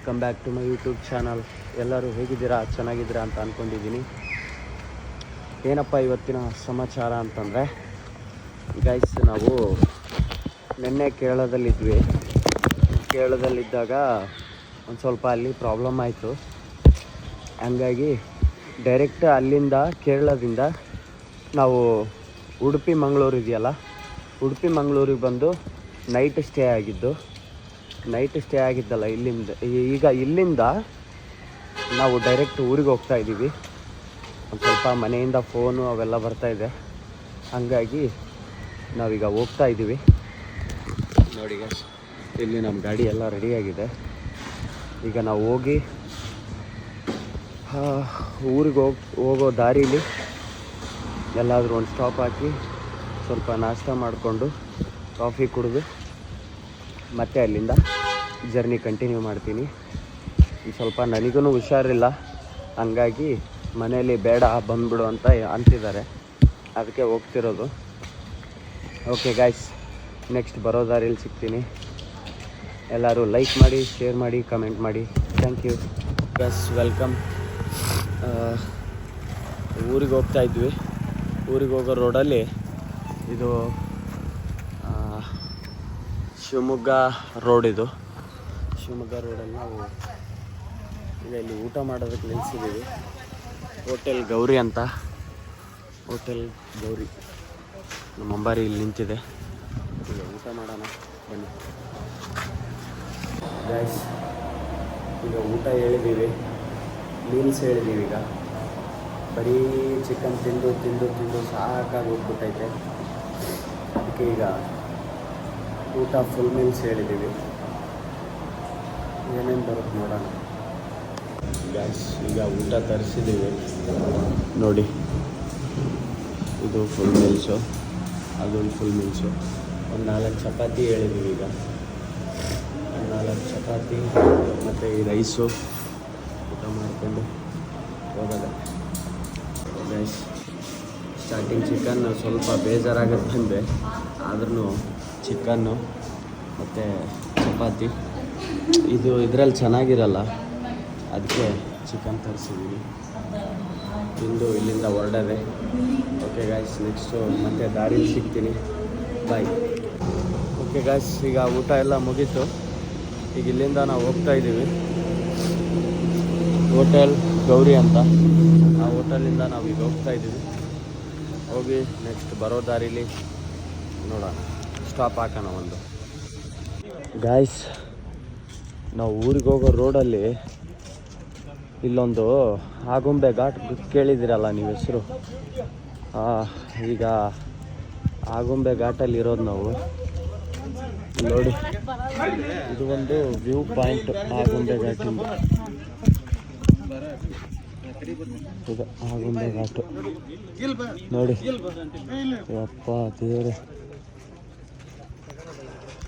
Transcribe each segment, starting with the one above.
Welcome back to my YouTube channel. ಎಲ್ಲರೂ ಹೇಗಿದ್ದೀರಾ, ಚೆನ್ನಾಗಿದ್ದೀರಾ ಅಂತ ಅಂದ್ಕೊಂಡಿದ್ದೀನಿ. ಏನಪ್ಪ ಇವತ್ತಿನ ಸಮಾಚಾರ ಅಂತಂದರೆ, ಗೈಸ್ ನಾವು ನಿನ್ನೆ ಕೇರಳದಲ್ಲಿದ್ವಿ. ಕೇರಳದಲ್ಲಿದ್ದಾಗ ಒಂದು ಸ್ವಲ್ಪ ಅಲ್ಲಿ ಪ್ರಾಬ್ಲಮ್ ಆಯಿತು. ಹಂಗಾಗಿ ಡೈರೆಕ್ಟ್ ಅಲ್ಲಿಂದ ಕೇರಳದಿಂದ ನಾವು ಉಡುಪಿ ಮಂಗಳೂರು ಇದೆಯಲ್ಲ, ಉಡುಪಿ ಮಂಗಳೂರಿಗೆ ಬಂದು ನೈಟ್ ಸ್ಟೇ ಆಗಿದ್ದಲ್ಲ ಇಲ್ಲಿಂದ. ಈಗ ಇಲ್ಲಿಂದ ನಾವು ಡೈರೆಕ್ಟ್ ಊರಿಗೆ ಹೋಗ್ತಾ ಇದ್ದೀವಿ. ಒಂದು ಸ್ವಲ್ಪ ಮನೆಯಿಂದ ಫೋನು ಅವೆಲ್ಲ ಬರ್ತಾಯಿದೆ, ಹಂಗಾಗಿ ನಾವೀಗ ಹೋಗ್ತಾ ಇದ್ದೀವಿ. ನೋಡಿ ಗೈಸ್, ಇಲ್ಲಿ ನಮ್ಮ ಗಾಡಿ ಎಲ್ಲ ರೆಡಿಯಾಗಿದೆ. ಈಗ ನಾವು ಹೋಗಿ ಊರಿಗೆ ಹೋಗೋ ದಾರೀಲಿ ಎಲ್ಲಾದರೂ ಒಂದು ಸ್ಟಾಪ್ ಹಾಕಿ ಸ್ವಲ್ಪ ನಾಷ್ಟ ಮಾಡಿಕೊಂಡು ಕಾಫಿ ಕುಡಿದು ಮತ್ತೆ ಅಲ್ಲಿಂದ ಜರ್ನಿ ಕಂಟಿನ್ಯೂ ಮಾಡ್ತೀನಿ. ಸ್ವಲ್ಪ ನನಗೂ ಹುಷಾರಿಲ್ಲ, ಹಂಗಾಗಿ ಮನೇಲಿ ಬೇಡ ಬಂದುಬಿಡು ಅಂತ ಅಂತಿದ್ದಾರೆ, ಅದಕ್ಕೆ ಹೋಗ್ತಿರೋದು. ಓಕೆ ಗಾಯ್ಸ್, ನೆಕ್ಸ್ಟ್ ಬರೋ ದಾರಿಯಲ್ಲಿ ಸಿಗ್ತೀನಿ. ಎಲ್ಲರೂ ಲೈಕ್ ಮಾಡಿ, ಶೇರ್ ಮಾಡಿ, ಕಮೆಂಟ್ ಮಾಡಿ. Thank you guys, welcome. ಊರಿಗೆ ಹೋಗ್ತಾ ಇದ್ವಿ. ಊರಿಗೆ ಹೋಗೋ ರೋಡಲ್ಲಿ ಇದು ಶಿವಮೊಗ್ಗ ರೋಡ್. ಇದು ಶಿವಮೊಗ್ಗ ರೋಡಲ್ಲಿ ನಾವು ಈಗ ಇಲ್ಲಿ ಊಟ ಮಾಡೋದಕ್ಕೆ ನಿಲ್ಲಿಸಿದ್ದೀವಿ. ಹೋಟೆಲ್ ಗೌರಿ ಅಂತ, ಹೋಟೆಲ್ ಗೌರಿ. ನಮ್ಮ ಅಂಬಾರಿ ಇಲ್ಲಿ ನಿಂತಿದೆ. ಈಗ ಊಟ ಮಾಡೋಣ ಬನ್ನಿ ಗೈಸ್. ಈಗ ಊಟ ಹೇಳಿದ್ದೀವಿ, ಮೀಲ್ಸ್ ಹೇಳಿದ್ದೀವಿ. ಈಗ ಬರೀ ಚಿಕನ್ ತಿಂದು ತಿಂದು ತಿಂದು ಸಾಕಾಗಿ ಹೋಗ್ಬಿಟ್ಟೈತೆ. ಅದಕ್ಕೆ ಈಗ ಊಟ ಫುಲ್ ಮೀಲ್ಸ್ ಹೇಳಿದ್ದೀವಿ. ಏನೇನು ಬರುತ್ತೆ ನೋಡೋಣ ಗೈಸ್. ಈಗ ಊಟ ತರಿಸಿದ್ದೀವಿ ನೋಡಿ. ಇದು ಫುಲ್ ಮೀಲ್ಸು, ಅದೊಂದು ಫುಲ್ ಮೀಲ್ಸು. ಒಂದು 4 ಚಪಾತಿ ಹೇಳಿದ್ದೀವಿ. ಈಗ 4 ಚಪಾತಿ ಮತ್ತು ಈ ರೈಸು ಊಟ ಮಾಡಿಕೊಂಡು ಹೋಗೋದ ಗೈಸ್. ಸ್ಟಾರ್ಟಿಂಗ್ ಚಿಕನ್ ಸ್ವಲ್ಪ ಬೇಜಾರಾಗುತ್ತೆ ಬಂದೆ, ಆದ್ರೂ ಚಿಕನ್ನು ಮತ್ತು ಚಪಾತಿ ಇದು ಇದರಲ್ಲಿ ಚೆನ್ನಾಗಿರಲ್ಲ, ಅದಕ್ಕೆ ಚಿಕನ್ ತರಿಸಿದ್ದೀವಿ. ತಿಂದು ಇಲ್ಲಿಂದ ಹೊರಡದೆ. ಓಕೆ ಗಾಯ್ಸ್, ನೆಕ್ಸ್ಟು ಮತ್ತೆ ದಾರಿಲಿ ಸಿಗ್ತೀನಿ. ಬಾಯ್. ಓಕೆ ಗಾಯ್ಸ್, ಈಗ ಊಟ ಎಲ್ಲ ಮುಗೀತು. ಈಗ ಇಲ್ಲಿಂದ ನಾವು ಹೋಗ್ತಾ ಇದ್ದೀವಿ ಹೋಟೆಲ್ ಗೌರಿ ಅಂತ. ಆ ಹೋಟೆಲಿಂದ ನಾವು ಈಗ ಹೋಗ್ತಾ ಇದ್ದೀವಿ. ಹೋಗಿ ನೆಕ್ಸ್ಟ್ ಬರೋ ದಾರಿಲಿ ನೋಡೋಣ, ಸ್ಟಾಪ್ ಹಾಕೋಣ ಒಂದು. ಗಾಯ್ಸ್, ನಾವು ಊರಿಗೆ ಹೋಗೋ ರೋಡಲ್ಲಿ ಇಲ್ಲೊಂದು ಆಗುಂಬೆ ಘಾಟ್ ಕೇಳಿದ್ದೀರಲ್ಲ ನೀವು ಹೆಸರು. ಈಗ ಆಗುಂಬೆ ಘಾಟಲ್ಲಿ ಇರೋದು ನಾವು. ನೋಡಿ, ಇದು ಒಂದು ವ್ಯೂ ಪಾಯಿಂಟ್ ಆಗುಂಬೆ ಘಾಟಿಂದ. ಇದು ಆಗುಂಬೆ ಘಾಟು ನೋಡಿ. ಅಪ್ಪ ದೇವ್ರೆ,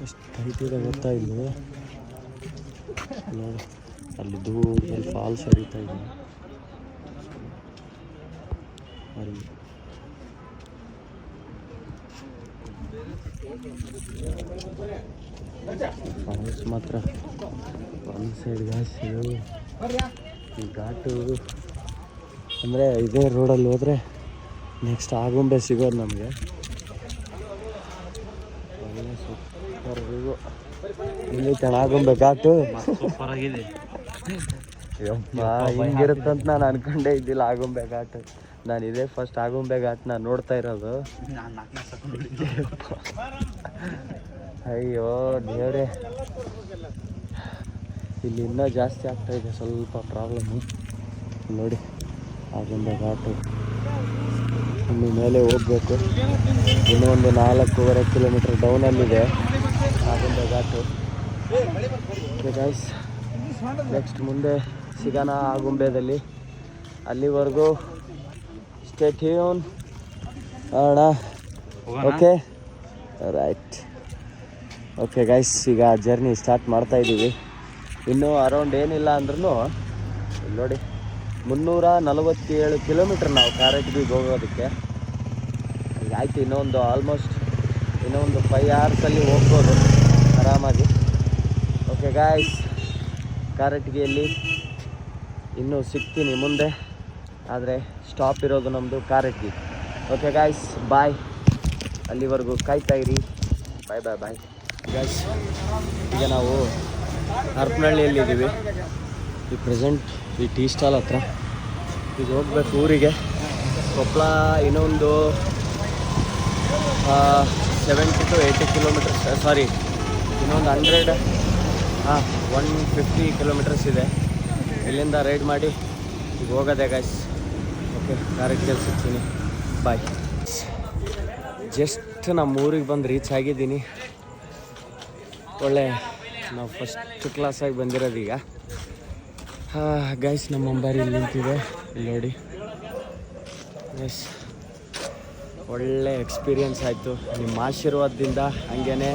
ಎಷ್ಟು ಹೈಟ್ ಇದೆ ಗೊತ್ತಾ ಇಲ್ಲಿ. ನೋಡಿ, ಅಲ್ಲಿ ದೂರದಲ್ಲಿ ಫಾಲ್ಸ್ ಹರಿತಾ ಇದೆ. ಫಾಲ್ಸ್ ಮಾತ್ರ ಒಂದು ಸೈಡ್ ಗಾಯ್ಸ್. ಈ ಘಾಟು ಅಂದರೆ ಇದೇ ರೋಡಲ್ಲಿ ಹೋದರೆ ನೆಕ್ಸ್ಟ್ ಆಗುಂಬೆ ಸಿಗೋದು ನಮಗೆ. ಒಳ್ಳೆ ಸೂಪರ್ ವ್ಯೂ. ಹಿಂಗೈತೆ ಆಗುಂಬೆ ಘಾಟು. ಸೂಪರ್ ಆಗಿದೆ. ಹಿಂಗಿರುತ್ತಂತ ನಾನು ಅನ್ಕೊಂಡೇ ಇದ್ದಿಲ್ಲ ಆಗುಂಬೆ ಘಾಟ್. ನಾನು ಇದೇ ಫಸ್ಟ್ ಆಗುಂಬೆ ಘಾಟ್ನ ನೋಡ್ತಾ ಇರೋದು. ಅಯ್ಯೋ ದೇವ್ರೆ, ಇಲ್ಲಿ ಇನ್ನೂ ಜಾಸ್ತಿ ಆಗ್ತಾ ಇದೆ, ಸ್ವಲ್ಪ ಪ್ರಾಬ್ಲಮ್ಮು. ನೋಡಿ, ಆಗುಂಬೆ ಘಾಟು ಇನ್ನು ಮೇಲೆ ಹೋಗಬೇಕು. ಇನ್ನೂ ಒಂದು 4.5 ಕಿಲೋಮೀಟರ್ ಡೌನಲ್ಲಿದೆ ಆಗುಂಬೆ ಘಾಟು. ಗೈಸ್, ನೆಕ್ಸ್ಟ್ ಮುಂದೆ ಸಿಗೋಣ ಆಗುಂಬೆದಲ್ಲಿ. ಅಲ್ಲಿವರೆಗೂ ಸ್ಟೇ ಟ್ಯೂನ್ ಅಣ್ಣ. Okay right. ಓಕೆ ಗೈಸ್, ಈಗ ಜರ್ನಿ ಸ್ಟಾರ್ಟ್ ಮಾಡ್ತಾ ಇದ್ದೀವಿ. ಇನ್ನೂ ಅರೌಂಡ್ ಏನಿಲ್ಲ ಅಂದ್ರೂ ನೋಡಿ 347 ಕಿಲೋಮೀಟ್ರ್ ನಾವು ಕಾರಟಗಿಗೆ ಹೋಗೋದಕ್ಕೆ. ಈಗ ಆಯಿತು, ಇನ್ನೊಂದು ಆಲ್ಮೋಸ್ಟ್ ಇನ್ನೊಂದು 5 hours ಹೋಗ್ಬೋದು ಆರಾಮಾಗಿ. ಓಕೆ ಗಾಯ್ಸ್, ಕಾರಟಗಿಯಲ್ಲಿ ಇನ್ನೂ ಸಿಗ್ತೀನಿ ಮುಂದೆ, ಆದರೆ ಸ್ಟಾಪ್ ಇರೋದು ನಮ್ಮದು ಕಾರಟಗಿ. ಓಕೆ ಗಾಯ್ಸ್, ಬಾಯ್. ಅಲ್ಲಿವರೆಗೂ ಕಾಯ್ತಾ ಇರಿ. ಬಾಯ್ ಬಾಯ್ ಬಾಯ್ ಗಾಯ್ಸ್. ಈಗ ನಾವು ಹರಪನಹಳ್ಳಿಯಲ್ಲಿದ್ದೀವಿ. ಈ ಪ್ರೆಸೆಂಟ್ ಈ ಟೀ ಸ್ಟಾಲ್ ಹತ್ರ. ಈಗ ಹೋಗ್ಬೇಕು ಊರಿಗೆ. ಕೊಪ್ಪಳ ಇನ್ನೊಂದು 70 to 80 ಕಿಲೋಮೀಟರ್ಸ್, ಸಾರಿ ಇನ್ನೊಂದು 150 ಕಿಲೋಮೀಟರ್ಸ್ ಇದೆ. ಇಲ್ಲಿಂದ ರೈಡ್ ಮಾಡಿ ಈಗ ಹೋಗೋದೆ ಗಾಯ್ಸ್. ಓಕೆ, ಕಾರಟಗಿಯಲ್ಲಿ ಸಿಗ್ತೀನಿ. ಬಾಯ್. ಜಸ್ಟ್ ನಮ್ಮ ಊರಿಗೆ ಬಂದು ರೀಚ್ ಆಗಿದ್ದೀನಿ. ಒಳ್ಳೆ ನಾವು ಫಸ್ಟ್ ಕ್ಲಾಸಾಗಿ ಬಂದಿರೋದೀಗ. ಗೈಸ್, ನಮ್ಮ ಅಂಬಾರಿ ಇಲ್ಲಿ ನಿಂತಿದೆ, ಇಲ್ಲಿ ನೋಡಿ ಗೈಸ್. ಒಳ್ಳೆ ಎಕ್ಸ್ಪೀರಿಯನ್ಸ್ ಆಯಿತು ನಿಮ್ಮ ಆಶೀರ್ವಾದದಿಂದ, ಹಾಗೇ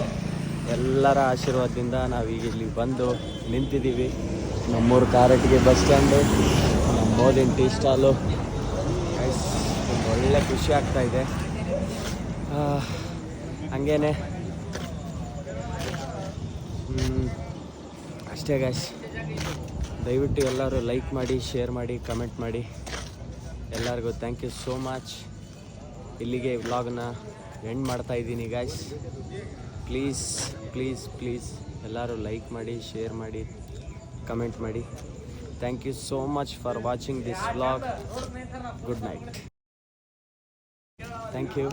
ಎಲ್ಲರ ಆಶೀರ್ವಾದದಿಂದ ನಾವೀಗ ಇಲ್ಲಿ ಬಂದು ನಿಂತಿದ್ದೀವಿ. ನಮ್ಮೂರು ಕಾರಟಗಿ ಬಸ್ ಸ್ಟ್ಯಾಂಡು, ನಮ್ಮ ಮೋದಿನ ಟೀ ಸ್ಟಾಲು. ಗೈಸ್, ಒಳ್ಳೆ ಖುಷಿ ಆಗ್ತಾಯಿದೆ. ಹಾಗೇ ಅಷ್ಟೇ ಗೈಸ್. ದಯವಿಟ್ಟು ಎಲ್ಲರೂ ಲೈಕ್ ಮಾಡಿ, ಶೇರ್ ಮಾಡಿ, ಕಮೆಂಟ್ ಮಾಡಿ. ಎಲ್ಲರಿಗೂ ಥ್ಯಾಂಕ್ ಯು ಸೋ ಮಚ್. ಇಲ್ಲಿಗೆ ವ್ಲಾಗ್ನ ಎಂಡ್ ಮಾಡ್ತಾಯಿದ್ದೀನಿ ಗಾಯ್ಸ್. ಪ್ಲೀಸ್ ಪ್ಲೀಸ್ ಪ್ಲೀಸ್ ಎಲ್ಲರೂ ಲೈಕ್ ಮಾಡಿ, ಶೇರ್ ಮಾಡಿ, ಕಮೆಂಟ್ ಮಾಡಿ. Thank you so much for watching this vlog. Good night. Thank you.